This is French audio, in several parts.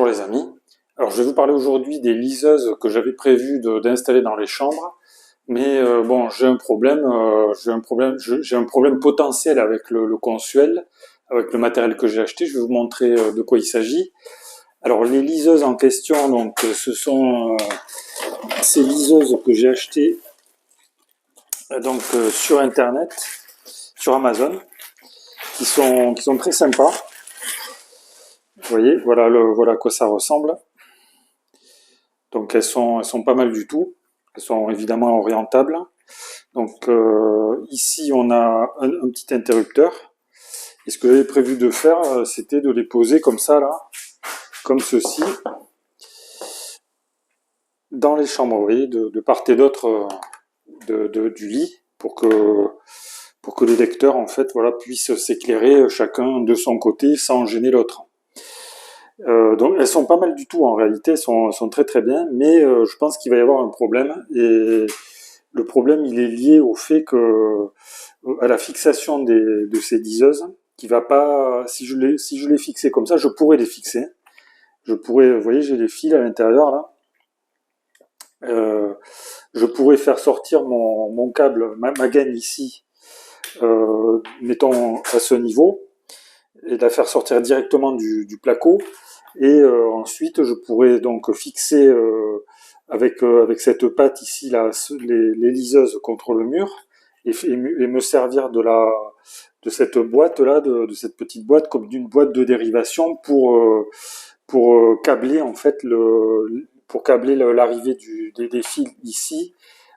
les amis, alors je vais vous parler aujourd'hui des liseuses que j'avais prévu d'installer dans les chambres, mais bon, j'ai un problème potentiel avec le Consuel, avec le matériel que j'ai acheté. Je vais vous montrer de quoi il s'agit. Alors les liseuses en question, donc ce sont ces liseuses que j'ai achetées sur internet, sur Amazon, qui sont très sympas. Vous voyez, voilà à quoi ça ressemble. Donc elles sont pas mal du tout. Elles sont évidemment orientables. Donc ici on a un petit interrupteur. Et ce que j'avais prévu de faire, c'était de les poser comme ça là, comme ceci, dans les chambres, vous voyez, de part et d'autre du lit, pour que les lecteurs en fait voilà puissent s'éclairer chacun de son côté sans gêner l'autre. Donc elles sont pas mal du tout en réalité, elles sont très très bien, mais je pense qu'il va y avoir un problème, et le problème il est lié au fait que à la fixation de ces liseuses, qui va pas, si je les fixais comme ça, je pourrais les fixer, je pourrais, vous voyez, j'ai les fils à l'intérieur là, je pourrais faire sortir mon câble, ma gaine ici, mettons à ce niveau, et la faire sortir directement du placo. Et ensuite, je pourrais donc fixer avec cette patte ici là, les liseuses contre le mur, et me servir de cette boîte là, de cette petite boîte, comme d'une boîte de dérivation pour câbler en fait pour câbler l'arrivée des fils ici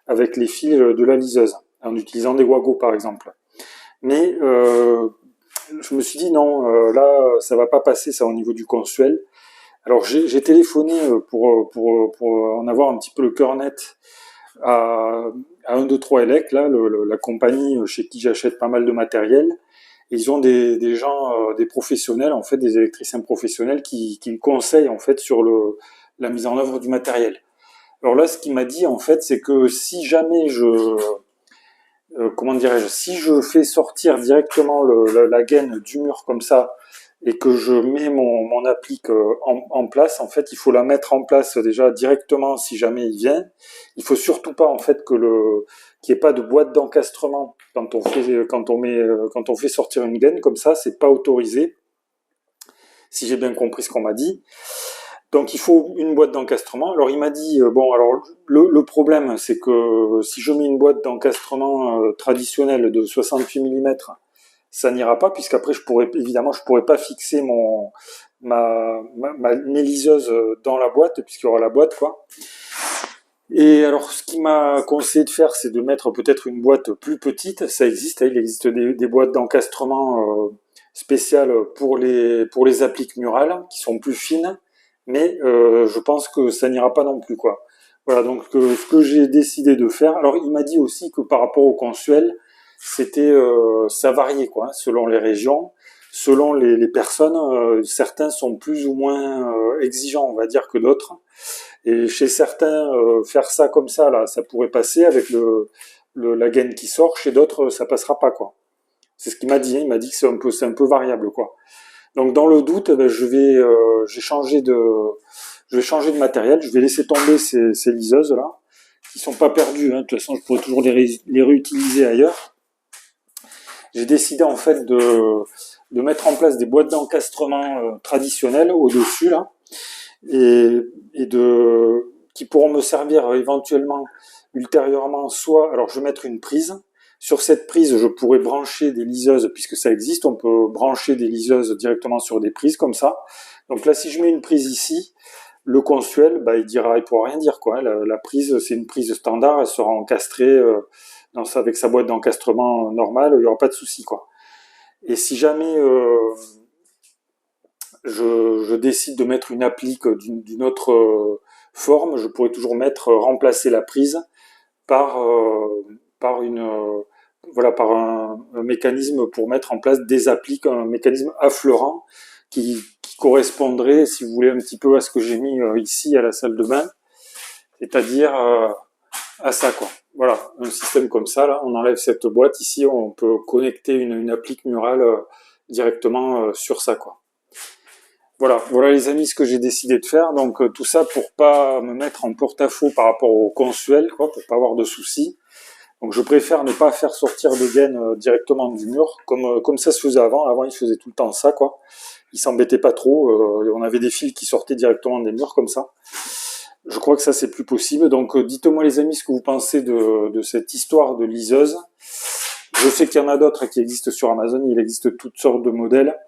avec les fils de la liseuse, en utilisant des wagos par exemple. Mais je me suis dit non, là ça va pas passer ça au niveau du Consuel. Alors j'ai téléphoné pour en avoir un petit peu le cœur net à 1, 2, 3 Elec, là, la compagnie chez qui j'achète pas mal de matériel. Et ils ont des gens, des professionnels, en fait, des électriciens professionnels qui me conseillent en fait sur la mise en œuvre du matériel. Alors là, ce qu'il m'a dit en fait, c'est que si jamais comment dirais-je, si je fais sortir directement la gaine du mur comme ça, et que je mets mon applique en place, en fait, il faut la mettre en place déjà directement si jamais il vient. Il faut surtout pas en fait qu'il n'y ait pas de boîte d'encastrement quand on fait sortir une gaine comme ça, c'est pas autorisé. Si j'ai bien compris ce qu'on m'a dit. Donc il faut une boîte d'encastrement. Alors il m'a dit, bon alors le problème c'est que si je mets une boîte d'encastrement traditionnelle de 68 mm, ça n'ira pas, puisqu'après je pourrais pas fixer mes liseuses dans la boîte, puisqu'il y aura la boîte quoi. Et alors ce qu'il m'a conseillé de faire, c'est de mettre peut-être une boîte plus petite. Ça existe, il existe des boîtes d'encastrement spéciales pour les appliques murales, qui sont plus fines, mais je pense que ça n'ira pas non plus quoi. Voilà, donc ce que j'ai décidé de faire. Alors il m'a dit aussi que par rapport au Consuel, ça variait quoi, hein, selon les régions, selon les personnes. Certains sont plus ou moins exigeants, on va dire, que d'autres. Et chez certains, faire ça comme ça là, ça pourrait passer avec la gaine qui sort. Chez d'autres, ça passera pas quoi. C'est ce qu'il m'a dit. Hein. Il m'a dit que c'est un peu variable quoi. Donc dans le doute, ben, je vais changer de matériel. Je vais laisser tomber ces liseuses là, qui sont pas perdues. Hein. De toute façon, je pourrais toujours les réutiliser ailleurs. J'ai décidé en fait de mettre en place des boîtes d'encastrement traditionnelles au-dessus là, et qui pourront me servir éventuellement ultérieurement. Soit, alors je vais mettre une prise. Sur cette prise, je pourrais brancher des liseuses, puisque ça existe, on peut brancher des liseuses directement sur des prises comme ça. Donc là, si je mets une prise ici, le Consuel, bah, il pourra rien dire quoi. La prise, c'est une prise standard, elle sera encastrée avec sa boîte d'encastrement normale, il n'y aura pas de souci quoi. Et si jamais je décide de mettre une applique d'une autre forme, je pourrais toujours remplacer la prise par par un mécanisme pour mettre en place des appliques, un mécanisme affleurant qui correspondrait, si vous voulez, un petit peu à ce que j'ai mis ici à la salle de bain, c'est-à-dire à ça quoi. Voilà, un système comme ça là, on enlève cette boîte ici, on peut connecter une applique murale directement sur ça quoi. Voilà les amis ce que j'ai décidé de faire. Donc tout ça pour pas me mettre en porte-à-faux par rapport au consuel, quoi, pour pas avoir de soucis. Donc je préfère ne pas faire sortir des gaines directement du mur, comme ça se faisait avant. Avant ils faisaient tout le temps ça, quoi. Ils s'embêtaient pas trop. On avait des fils qui sortaient directement des murs comme ça. Je crois que ça c'est plus possible. Donc dites-moi les amis ce que vous pensez de cette histoire de liseuse. Je sais qu'il y en a d'autres qui existent sur Amazon. Il existe toutes sortes de modèles.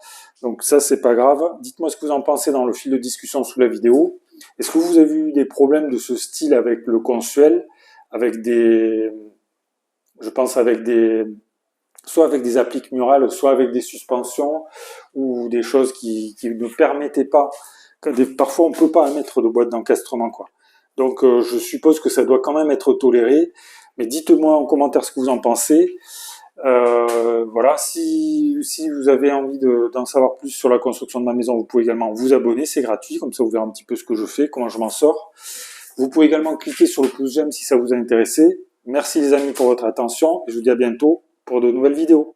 Donc ça c'est pas grave. Dites-moi ce que vous en pensez dans le fil de discussion sous la vidéo. Est-ce que vous avez eu des problèmes de ce style avec le consuel, avec je pense soit avec des appliques murales, soit avec des suspensions ou des choses qui ne permettaient pas. Parfois, on peut pas mettre de boîte d'encastrement, quoi. Donc, je suppose que ça doit quand même être toléré. Mais dites-moi en commentaire ce que vous en pensez. Voilà, si vous avez envie d'en savoir plus sur la construction de ma maison, vous pouvez également vous abonner, c'est gratuit, comme ça vous verrez un petit peu ce que je fais, comment je m'en sors. Vous pouvez également cliquer sur le pouce j'aime si ça vous a intéressé. Merci les amis pour votre attention et je vous dis à bientôt pour de nouvelles vidéos.